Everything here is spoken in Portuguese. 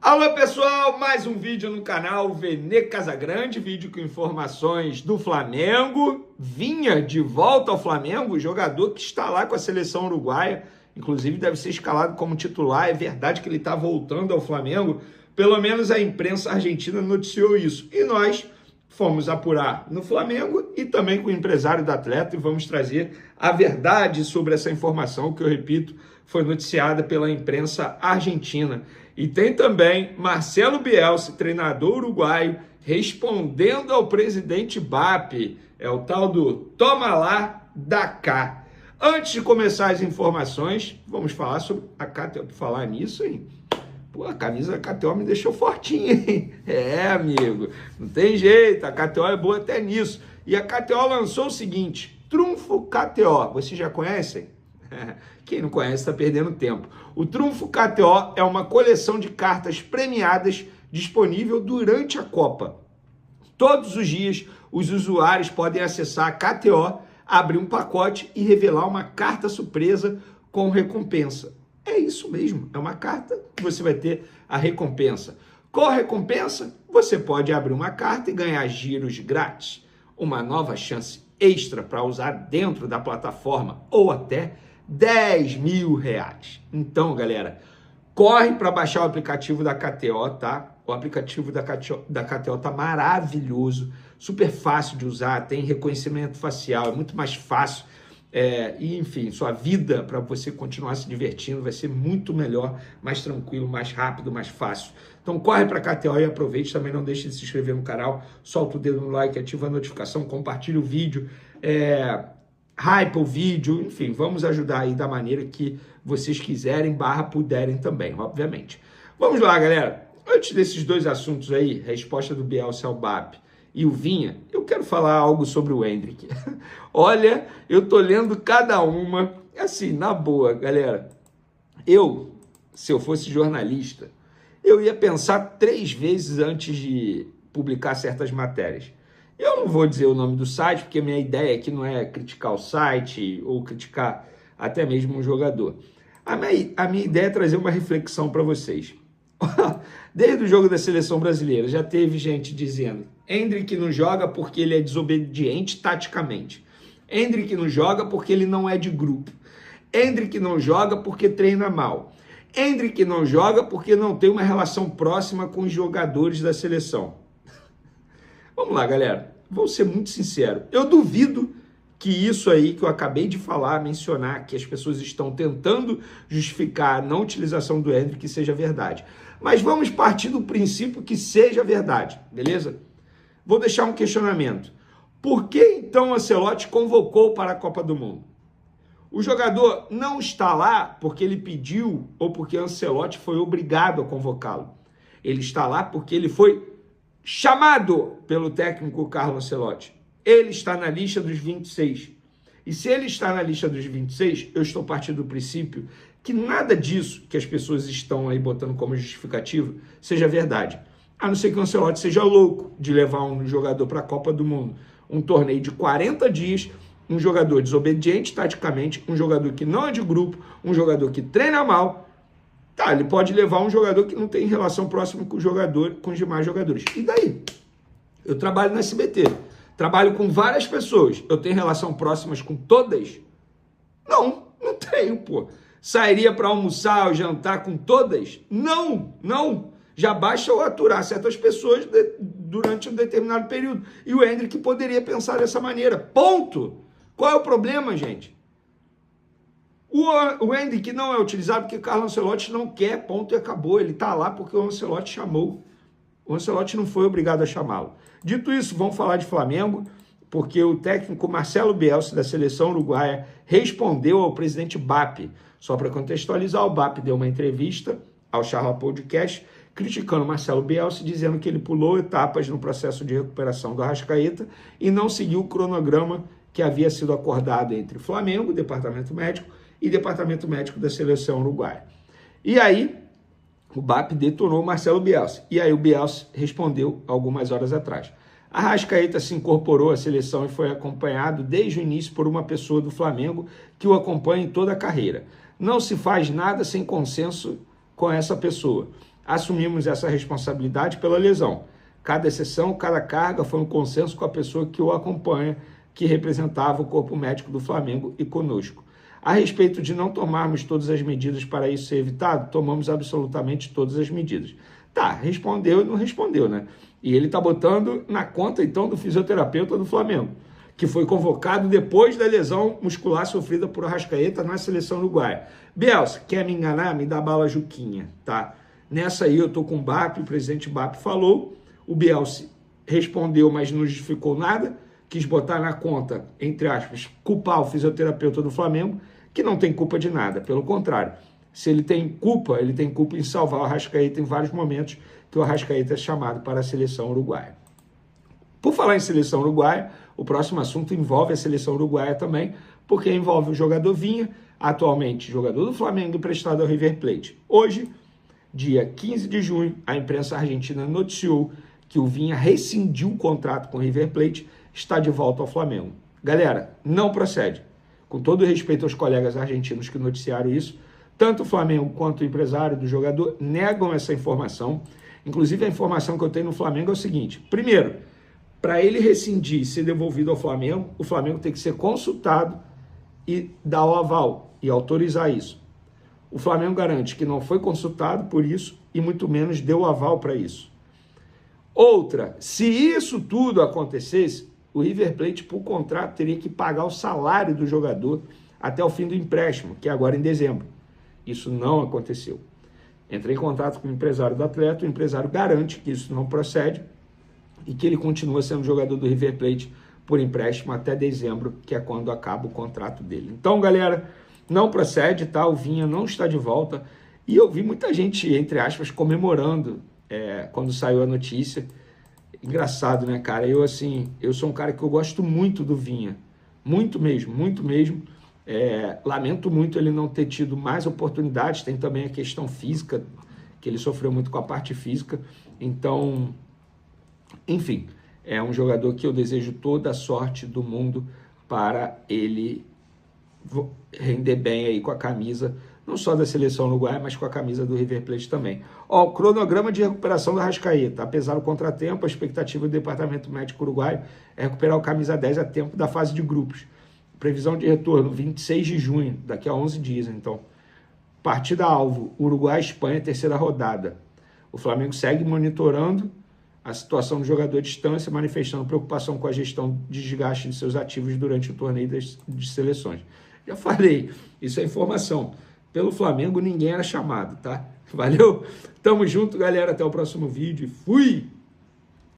Alô pessoal, mais um vídeo no canal Vene Casagrande, vídeo com informações do Flamengo. Vinha de volta ao Flamengo, jogador que está lá com a seleção uruguaia, inclusive deve ser escalado como titular. É verdade que ele está voltando ao Flamengo, pelo menos a imprensa argentina noticiou isso. E nós fomos apurar no Flamengo e também com o empresário do atleta e vamos trazer a verdade sobre essa informação que, eu repito, foi noticiada pela imprensa argentina. E tem também Marcelo Bielsa, treinador uruguaio, respondendo ao presidente BAP. É o tal do toma lá, dá cá. Antes de começar as informações, vamos falar sobre a KTO. Por falar nisso, hein? Pô, a camisa da KTO me deixou fortinha, hein? É, amigo, não tem jeito, a KTO é boa até nisso. E a KTO lançou o seguinte, Trunfo KTO, vocês já conhecem? Quem não conhece está perdendo tempo. O Trunfo KTO é uma coleção de cartas premiadas disponível durante a Copa. Todos os dias, os usuários podem acessar a KTO, abrir um pacote e revelar uma carta surpresa com recompensa. É isso mesmo, é uma carta que você vai ter a recompensa. Qual a recompensa? Você pode abrir uma carta e ganhar giros grátis, uma nova chance extra para usar dentro da plataforma ou até R$10.000. Então, galera, corre para baixar o aplicativo da KTO, tá? O aplicativo da KTO tá maravilhoso, super fácil de usar, tem reconhecimento facial, é muito mais fácil. E enfim, sua vida para você continuar se divertindo vai ser muito melhor, mais tranquilo, mais rápido, mais fácil. Então corre para a KTO e aproveite. Também não deixe de se inscrever no canal, solta o dedo no like, ativa a notificação, compartilha o vídeo, hype o vídeo, enfim, vamos ajudar aí da maneira que vocês quiserem, puderem também, obviamente. Vamos lá, galera. Antes desses dois assuntos aí, resposta do Bielsa ao BAP e o Vinha, eu quero falar algo sobre o Endrick. Olha, eu tô lendo cada uma, assim, na boa, galera. Se eu fosse jornalista, eu ia pensar 3 vezes antes de publicar certas matérias. Eu não vou dizer o nome do site, porque minha ideia aqui não é criticar o site ou criticar até mesmo um jogador. A minha ideia é trazer uma reflexão para vocês. Desde o jogo da seleção brasileira, já teve gente dizendo Endrick não joga porque ele é desobediente taticamente. Endrick não joga porque ele não é de grupo. Endrick não joga porque treina mal. Endrick não joga porque não tem uma relação próxima com os jogadores da seleção. Vamos lá, galera. Vou ser muito sincero. Eu duvido que isso aí que eu acabei de falar, mencionar, que as pessoas estão tentando justificar a não utilização do Endrick seja verdade. Mas vamos partir do princípio que seja verdade, beleza? Vou deixar um questionamento. Por que então Ancelotti convocou para a Copa do Mundo? O jogador não está lá porque ele pediu ou porque Ancelotti foi obrigado a convocá-lo. Ele está lá porque ele foi chamado pelo técnico Carlo Ancelotti. Ele está na lista dos 26. E se ele está na lista dos 26, eu estou partindo do princípio que nada disso que as pessoas estão aí botando como justificativo seja verdade. A não ser que o Ancelotti seja louco de levar um jogador para a Copa do Mundo. Um torneio de 40 dias, um jogador desobediente taticamente, um jogador que não é de grupo, um jogador que treina mal. Tá, ele pode levar um jogador que não tem relação próxima com o jogador, com os demais jogadores. E daí? Eu trabalho no SBT, trabalho com várias pessoas. Eu tenho relação próximas com todas? Não tenho, pô. Sairia para almoçar ou jantar com todas? Não. Já basta eu aturar certas pessoas durante um determinado período. E o Endrick poderia pensar dessa maneira. Ponto. Qual é o problema, gente? O Endrick não é utilizado porque o Carlo Ancelotti não quer, ponto e acabou. Ele está lá porque o Ancelotti chamou. O Ancelotti não foi obrigado a chamá-lo. Dito isso, vamos falar de Flamengo, porque o técnico Marcelo Bielsa, da seleção uruguaia, respondeu ao presidente BAP. Só para contextualizar, o BAP deu uma entrevista ao Charla Podcast, criticando Marcelo Bielsa, dizendo que ele pulou etapas no processo de recuperação do Arrascaeta e não seguiu o cronograma que havia sido acordado entre Flamengo, Departamento Médico, e Departamento Médico da seleção uruguaia. E aí, o BAP detonou Marcelo Bielsa. E aí o Bielsa respondeu algumas horas atrás. Arrascaeta se incorporou à seleção e foi acompanhado desde o início por uma pessoa do Flamengo que o acompanha em toda a carreira. Não se faz nada sem consenso com essa pessoa. Assumimos essa responsabilidade pela lesão. Cada exceção, cada carga foi um consenso com a pessoa que o acompanha, que representava o corpo médico do Flamengo e conosco. A respeito de não tomarmos todas as medidas para isso ser evitado, tomamos absolutamente todas as medidas. Tá, respondeu e não respondeu, né? E ele tá botando na conta, então, do fisioterapeuta do Flamengo, que foi convocado depois da lesão muscular sofrida por Arrascaeta na seleção uruguaia. Bielsa, quer me enganar? Me dá bala Juquinha, tá? Nessa aí eu tô com o BAP, o presidente BAP falou, o Bielsa respondeu, mas não justificou nada, quis botar na conta, entre aspas, culpar o fisioterapeuta do Flamengo, que não tem culpa de nada, pelo contrário. Se ele tem culpa em salvar o Arrascaeta em vários momentos que o Arrascaeta é chamado para a seleção uruguaia. Por falar em seleção uruguaia, o próximo assunto envolve a seleção uruguaia também, porque envolve o jogador Vinha, atualmente jogador do Flamengo emprestado ao River Plate. Hoje, dia 15 de junho, a imprensa argentina noticiou que o Vinha rescindiu o contrato com o River Plate, está de volta ao Flamengo. Galera, não procede. Com todo respeito aos colegas argentinos que noticiaram isso, tanto o Flamengo quanto o empresário do jogador negam essa informação. Inclusive, a informação que eu tenho no Flamengo é o seguinte. Primeiro, para ele rescindir e ser devolvido ao Flamengo, o Flamengo tem que ser consultado e dar o aval e autorizar isso. O Flamengo garante que não foi consultado por isso e muito menos deu o aval para isso. Outra, se isso tudo acontecesse, o River Plate, por contrato, teria que pagar o salário do jogador até o fim do empréstimo, que é agora em dezembro. Isso não aconteceu. Entrei em contato com o empresário do atleta, o empresário garante que isso não procede e que ele continua sendo jogador do River Plate por empréstimo até dezembro, que é quando acaba o contrato dele. Então, galera, não procede, tá? O Vinha não está de volta. E eu vi muita gente, entre aspas, comemorando quando saiu a notícia. Engraçado, né, cara? Eu sou um cara que eu gosto muito do Vinha. Muito mesmo, muito mesmo. Lamento muito ele não ter tido mais oportunidades. Tem também a questão física, que ele sofreu muito com a parte física. Então, enfim, é um jogador que eu desejo toda a sorte do mundo para ele render bem aí com a camisa, não só da seleção uruguaia, mas com a camisa do River Plate também. Ó, o cronograma de recuperação do Arrascaeta. Apesar do contratempo, a expectativa do departamento médico uruguaio é recuperar o camisa 10 a tempo da fase de grupos. Previsão de retorno, 26 de junho, daqui a 11 dias, então. Partida-alvo, Uruguai-Espanha, terceira rodada. O Flamengo segue monitorando a situação do jogador à distância, manifestando preocupação com a gestão de desgaste de seus ativos durante o torneio de seleções. Já falei, isso é informação. Pelo Flamengo, ninguém era chamado, tá? Valeu? Tamo junto, galera. Até o próximo vídeo. Fui!